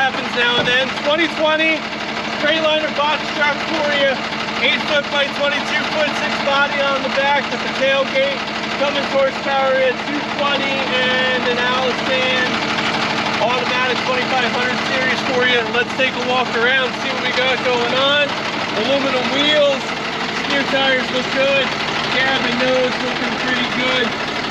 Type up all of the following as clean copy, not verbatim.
happens now and then. 2020 Freightliner box truck for you. 8 foot by 22 foot, 6 body on the back with the tailgate. Cummins horsepower at 220 and an Allison automatic 2500 series for you. Let's take a walk around, see what we got going on. Aluminum wheels, steer tires look good. Cabin nose looking pretty good.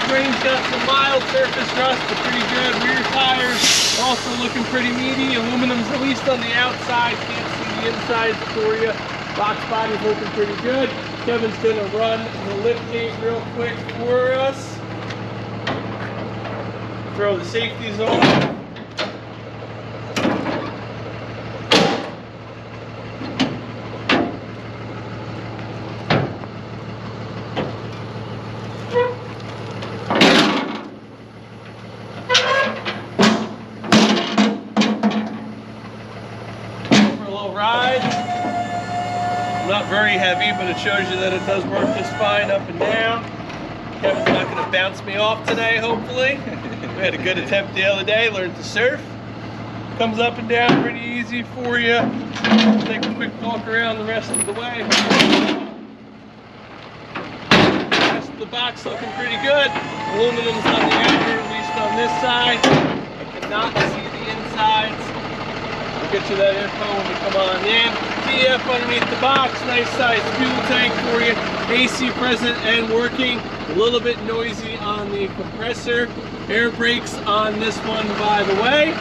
Frame's got some mild surface rust, but pretty good. Rear tires also looking pretty meaty. Aluminum's at least on the outside. Can't see the insides for you. Box body's looking pretty good. Kevin's gonna run the liftgate real quick for us. Throw the safeties on. Ride. Not very heavy, but it shows you that it does work just fine up and down. Kevin's not going to bounce me off today, hopefully. We had a good attempt the other day, learned to surf. Comes up and down pretty easy for you. Take a quick walk around the rest of the way. The rest of the box looking pretty good. Aluminum's on the outer, at least on this side. I cannot see the insides. Get you that info when we come on in. TF underneath the box, nice size fuel tank for you. AC present and working. A little bit noisy on the compressor. Air brakes on this one, by the way.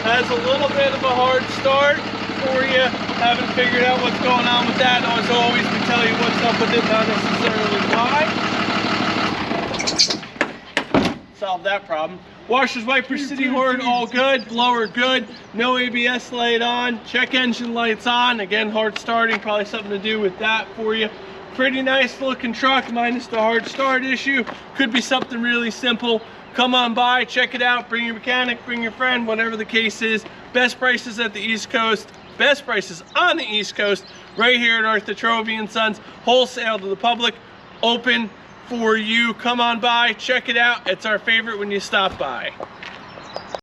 Has a little bit of a hard start for you. Haven't figured out what's going on with that. As always, we tell you what's up with it, not necessarily why. Solve that problem. Washers, wipers, city horn, all good. Blower good. No ABS light on. Check engine lights on. Again, hard starting, probably something to do with that for you. Pretty nice looking truck, minus the hard start issue. Could be something really simple. Come on by, check it out. Bring your mechanic, bring your friend, whatever the case is. Best prices at the East Coast. Best prices on the East Coast. Right here at Arthur Trovey & Sons. Wholesale to the public. Open for you. Come on by, check it out. It's our favorite when you stop by.